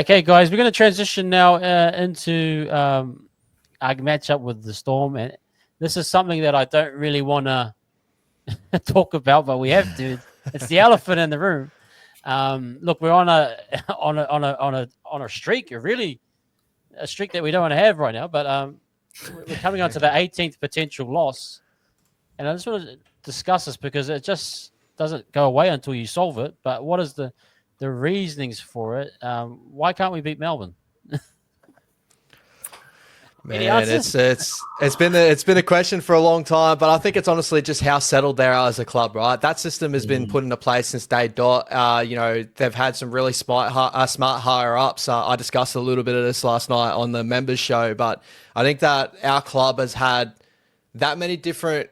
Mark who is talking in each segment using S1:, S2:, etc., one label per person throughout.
S1: Okay, guys, we're going to transition now into our matchup with the Storm, and this is something that I don't really want to talk about, but we have to. It's the elephant in the room. Look, we're on a on a streak, a streak that we don't want to have right now. But we're coming on to the 18th potential loss, and I just want to discuss this because it just doesn't go away until you solve it. But what is the reasonings for it? Why can't we beat Melbourne? Any
S2: Man,
S1: answers?
S2: it's been a question for a long time, but I think it's honestly just how settled they are as a club, right? That system has been put into place since day dot. They've had some really smart higher ups. I discussed a little bit of this last night on the members show, but I think that our club has had that many different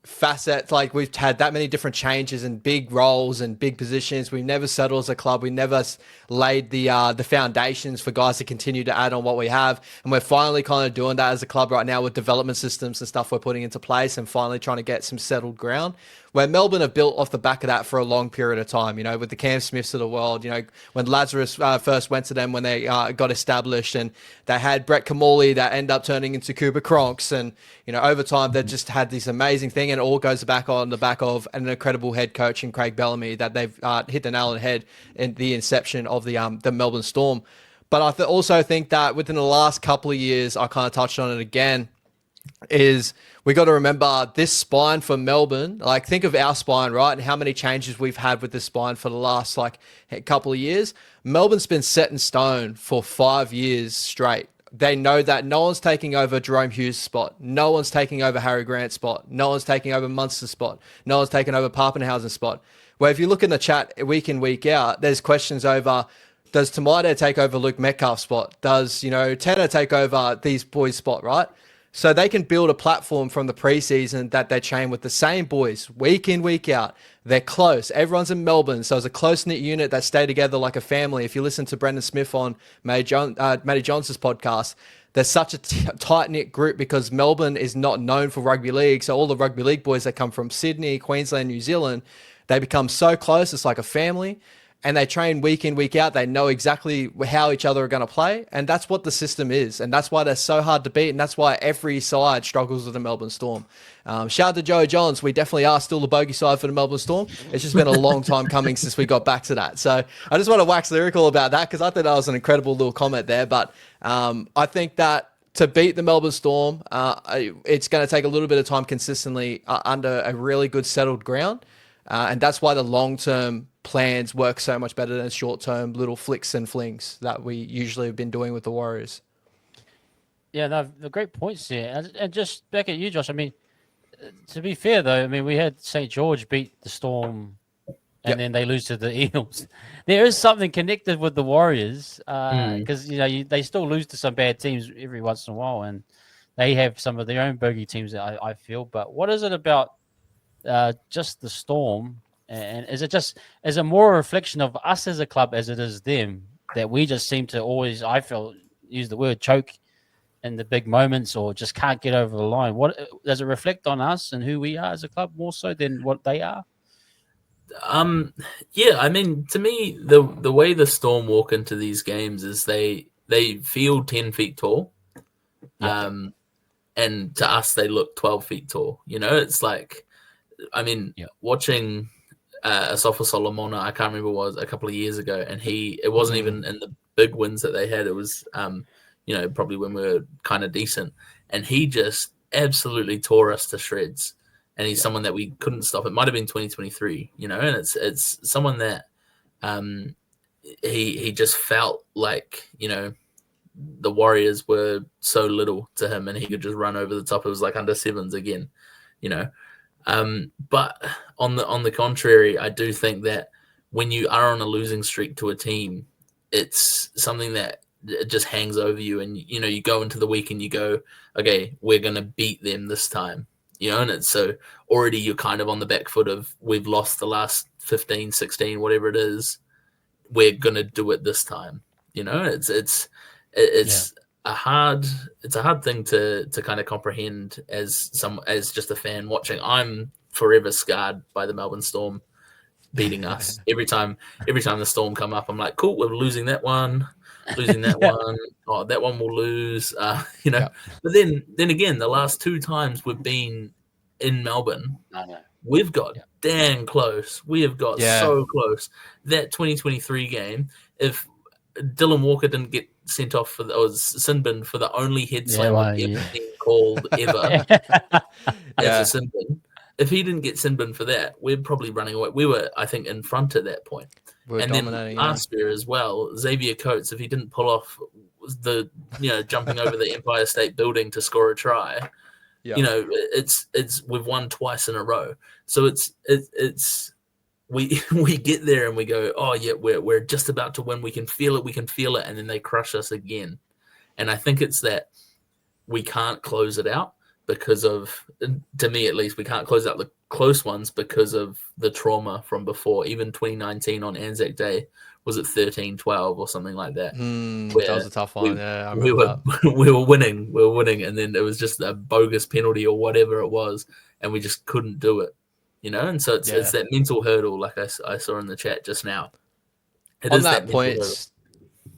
S2: facets. Like, we've had that many different changes and big roles and big positions. We've never settled as a club. We never laid the foundations for guys to continue to add on what we have, and we're finally kind of doing that as a club right now with development systems and stuff we're putting into place, and finally trying to get some settled ground. Where Melbourne have built off the back of that for a long period of time, with the Cam Smiths of the world, when Lazarus first went to them when they got established, and they had Brett Kamali that ended up turning into Cooper Cronks, and over time they've just had this amazing thing, and it all goes back on the back of an incredible head coach in Craig Bellamy that they've hit the nail on the head in the inception of the Melbourne Storm. But I also think that within the last couple of years, I kind of touched on it again, is we got to remember this spine for Melbourne. Like, think of our spine, right? And how many changes we've had with this spine for the last couple of years. Melbourne's been set in stone for 5 years straight. They know that no one's taking over Jerome Hughes' spot. No one's taking over Harry Grant's spot. No one's taking over Munster's spot. No one's taking over Papenhausen's spot. Where if you look in the chat week in, week out, there's questions over, does Tamada take over Luke Metcalf's spot? Does, Tanner take over these boys' spot, right? So they can build a platform from the preseason that they train with the same boys week in, week out. They're close. Everyone's in Melbourne. So it's a close-knit unit that stay together like a family. If you listen to Brendan Smith on Matty Johnson's podcast, there's such a tight-knit group because Melbourne is not known for rugby league. So all the rugby league boys that come from Sydney, Queensland, New Zealand, they become so close. It's like a family. And they train week in, week out. They know exactly how each other are going to play. And that's what the system is. And that's why they're so hard to beat. And that's why every side struggles with the Melbourne Storm. Shout out to Joe Johns. We definitely are still the bogey side for the Melbourne Storm. It's just been a long time coming since we got back to that. So I just want to wax lyrical about that because I thought that was an incredible little comment there. But I think that to beat the Melbourne Storm, it's going to take a little bit of time consistently under a really good settled ground. And that's why the long-term plans work so much better than short-term little flicks and flings that we usually have been doing with the Warriors.
S1: Yeah, no, the great points here. And just back at you, Josh, I mean, to be fair, though, I mean, we had St. George beat the Storm and then they lose to the Eagles. There is something connected with the Warriors because, they still lose to some bad teams every once in a while, and they have some of their own bogey teams that I feel. But what is it about just the Storm? And is it more a reflection of us as a club as it is them that we just seem to always, I feel, use the word choke in the big moments or just can't get over the line? What does it reflect on us and who we are as a club more so than what they are?
S3: Yeah, I mean, to me, the way the Storm walk into these games is they feel 10 feet tall. Yeah. And to us, they look 12 feet tall. It's like, I mean, watching Asafa Solomona, I can't remember what it was a couple of years ago, and it wasn't even in the big wins that they had. It was, probably when we were kind of decent, and he just absolutely tore us to shreds. And he's someone that we couldn't stop. It might have been 2023, and it's someone that he just felt like, the Warriors were so little to him, and he could just run over the top. It was like under sevens again, But on the contrary, I do think that when you are on a losing streak to a team, it's something that it just hangs over you, and you go into the week and you go, okay, we're gonna beat them this time, and it's so already you're kind of on the back foot of we've lost the last 15, 16, whatever it is, we're gonna do it this time. It's a hard thing to kind of comprehend as just a fan watching. I'm forever scarred by the Melbourne Storm beating us every time the Storm come up. I'm like, cool, we're losing that one. losing that one. Oh, that one will lose.
S2: Yeah.
S3: But then again, the last 2 times we've been in Melbourne,
S1: I know.
S3: we've got damn close. We have got
S2: Yeah.
S3: so close. That 2023 game, if Dylan Walker didn't get sent off for or sin bin for the only head slam I've ever seen called ever as a sin bin. If he didn't get sin bin for that, we're probably running away. We were, I think, in front at that point. And then last year as well, Xavier Coates, if he didn't pull off the jumping over the Empire State Building to score a try, it's we've won twice in a row. So it's we get there and we go, oh yeah, we're just about to win. We can feel it, and then they crush us again. And I think it's that we can't close it out because of, to me at least, we can't close out the close ones because of the trauma from before. Even 2019 on Anzac Day, was it 13-12 or something like that?
S2: That was a tough one.
S3: We were winning, and then it was just a bogus penalty or whatever it was, and we just couldn't do it. And so it's that mental hurdle, like I saw in the chat just now.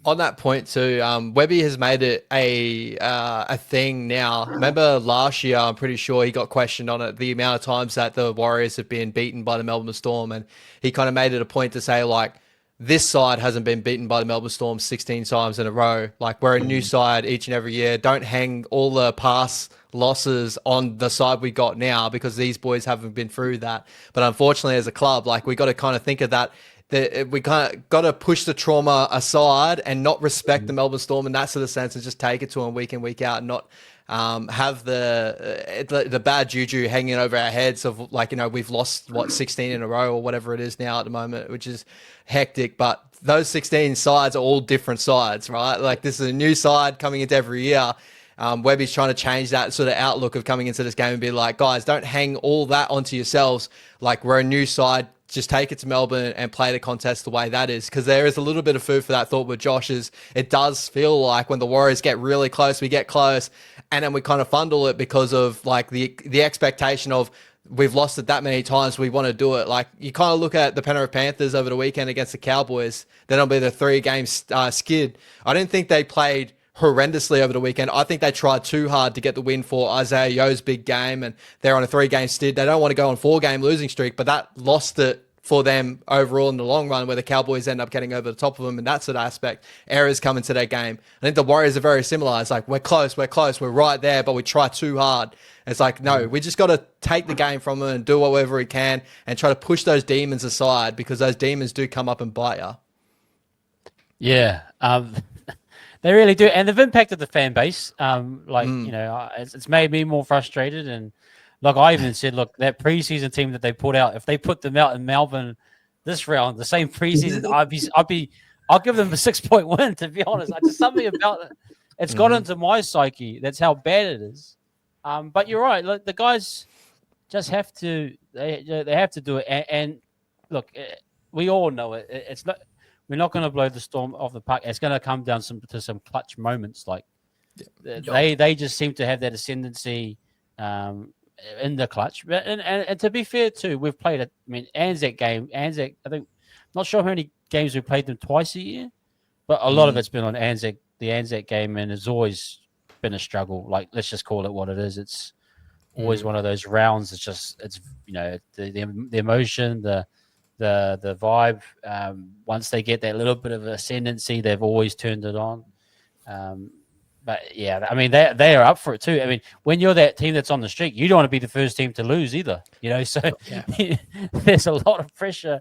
S2: On that point too, Webby has made it a thing now. Remember last year, I'm pretty sure he got questioned on it, the amount of times that the Warriors have been beaten by the Melbourne Storm, and he kind of made it a point to say, like, this side hasn't been beaten by the Melbourne Storm 16 times in a row. Like, we're a new side each and every year. Don't hang all the past losses on the side we got now, because these boys haven't been through that. But unfortunately, as a club, like, we got to kind of think of that. We kind of got to push the trauma aside and not respect the Melbourne Storm in that sort of sense, and just take it to them week in, week out, and not have the bad juju hanging over our heads of, like, we've lost 16 in a row or whatever it is now at the moment, which is hectic. But those 16 sides are all different sides, right? Like, this is a new side coming into every year. Webby's trying to change that sort of outlook of coming into this game and be like, guys, don't hang all that onto yourselves. Like, we're a new side. Just take it to Melbourne and play the contest the way that is. Because there is a little bit of food for that thought with Josh. Is it does feel like when the Warriors get really close, we get close, and then we kind of fundle it because of, like, the expectation of, we've lost it that many times, we want to do it. Like, you kind of look at the Penrith Panthers over the weekend against the Cowboys. Then it'll be the 3-game skid. I didn't think they played horrendously over the weekend. I think they tried too hard to get the win for Isaiah Yo's big game, and they're on a 3-game skid. They don't want to go on 4-game losing streak, but that lost it for them overall in the long run, where the Cowboys end up getting over the top of them, and that sort of aspect. Errors come into their game. I think the Warriors are very similar. It's like, we're close, we're right there, but we try too hard. It's like, no, we just got to take the game from them and do whatever we can and try to push those demons aside, because those demons do come up and bite you.
S1: Yeah, they really do, and they've impacted the fan base. It's made me more frustrated. And look, I even said, look, that preseason team that they put out, if they put them out in Melbourne this round, the same preseason, I'll give them a 6-point win. To be honest, just something about it. It's got into my psyche. That's how bad it is. But you're right. Look, the guys just have to. They have to do it. And look, we all know it. It's not. We're not going to blow the Storm off the park. It's going to come down to some clutch moments. Like they just seem to have that ascendancy in the clutch. And to be fair too, we've played it. I mean, Anzac, I think, not sure how many games we played them twice a year, but a lot of it's been on the Anzac game, and it's always been a struggle. Like, let's just call it what it is. It's always one of those rounds. It's the emotion, the vibe. Once they get that little bit of ascendancy, they've always turned it on. But yeah, I mean, they are up for it too. I mean, when you're that team that's on the streak, you don't want to be the first team to lose either. So there's a lot of pressure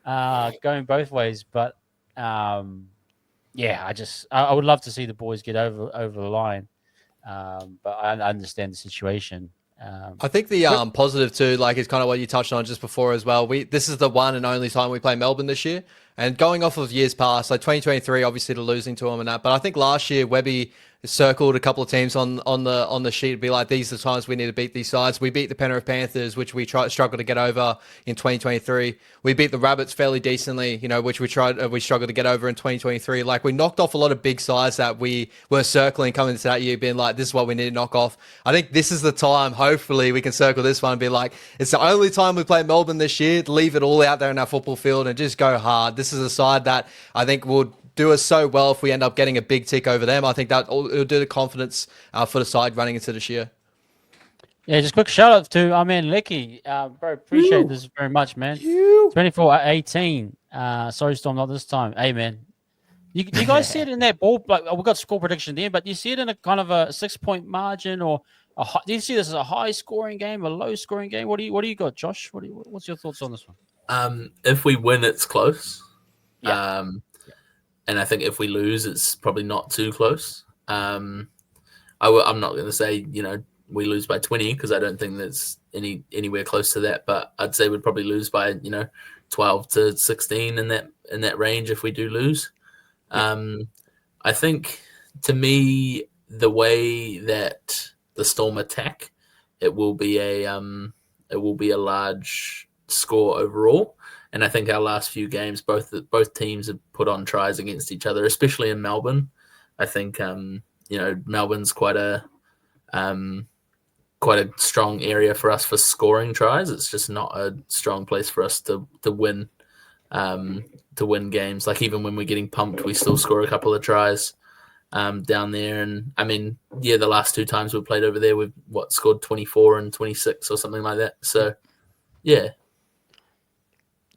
S1: going both ways. But I would love to see the boys get over the line. But I understand the situation.
S2: I think the positive too, like, is kind of what you touched on just before as well. This is the one and only time we play Melbourne this year, and going off of years past, like 2023, obviously the losing to them and that. But I think last year Webby circled a couple of teams on the sheet to be like, these are the times we need to beat these sides. We beat the Penrith Panthers, which we struggled to get over in 2023. We beat the Rabbits fairly decently, which we struggled to get over in 2023. Like, we knocked off a lot of big sides that we were circling coming into that year, being like, this is what we need to knock off. I think this is the time, hopefully, we can circle this one and be like, it's the only time we play Melbourne this year. Leave it all out there in our football field and just go hard. This is a side that I think would do us so well if we end up getting a big tick over them. I think that it'll do the confidence for the side running into this year.
S1: Yeah, just quick shout out to our man Lecky. Bro, appreciate this very much, man. 24-18. Sorry, Storm, not this time. Hey, man. You guys see it in that ball? Like, we got score prediction there, but you see it in a kind of a 6-point margin, or do you see this as a high scoring game, a low scoring game? What do you got, Josh? What's your thoughts on this one?
S3: If we win, it's close.
S1: Yeah.
S3: And I think if we lose, it's probably not too close. I'm not going to say, we lose by 20, because I don't think that's anywhere close to that. But I'd say we'd probably lose by 12 to 16 in that range if we do lose. I think, to me, the way that the Storm attack, it will be a large score overall. And I think our last few games, both teams have put on tries against each other, especially in Melbourne. I think Melbourne's quite a strong area for us for scoring tries. It's just not a strong place for us to win games. Like, even when we're getting pumped, we still score a couple of tries down there. And I mean, the last 2 times we played over there, we've scored 24 and 26 or something like that. So yeah.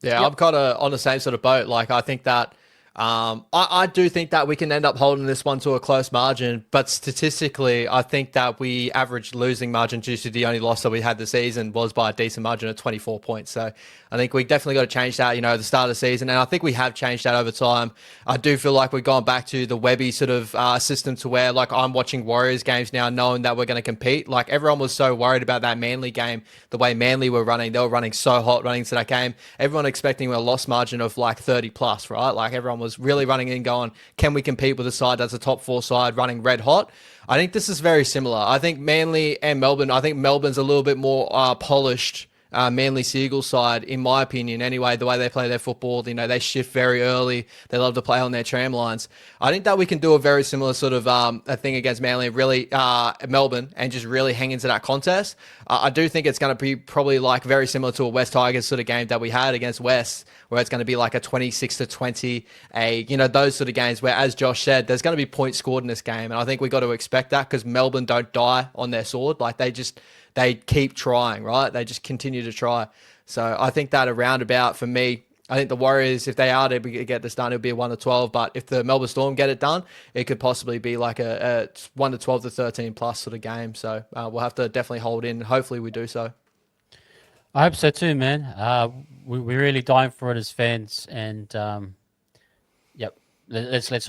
S2: Yeah, I'm kind of on the same sort of boat. Like, I think that I do think that we can end up holding this one to a close margin, but statistically, I think that we averaged losing margin due to the only loss that we had this season was by a decent margin of 24 points. So I think we definitely got to change that, at the start of the season, and I think we have changed that over time. I do feel like we've gone back to the Webby sort of system, to where, like, I'm watching Warriors games now knowing that we're going to compete. Like, everyone was so worried about that Manly game, the way Manly were running. They were running so hot running into that game. Everyone expecting a loss margin of like 30 plus, right? Like, everyone was really running in going, can we compete with a side that's a top 4 side running red hot? I think this is very similar. I think Manly and Melbourne, I think Melbourne's a little bit more polished, Manly Seagull side, in my opinion, anyway, the way they play their football. They shift very early. They love to play on their tram lines. I think that we can do a very similar sort of a thing against Manly, really, Melbourne, and just really hang into that contest. I do think it's going to be probably like very similar to a West Tigers sort of game that we had against West, where it's going to be like a 26-20, those sort of games where, as Josh said, there's going to be points scored in this game. And I think we got to expect that, because Melbourne don't die on their sword. Like, they keep trying, right? They just continue to try. So I think that around about, for me, I think the Warriors, if they are to get this done, it'll be a 1-12. But if the Melbourne Storm get it done, it could possibly be like a 1-12 to 13 plus sort of game. So we'll have to definitely hold in. Hopefully we do so.
S1: I hope so too, man. We're really dying for it as fans, and yep. Let's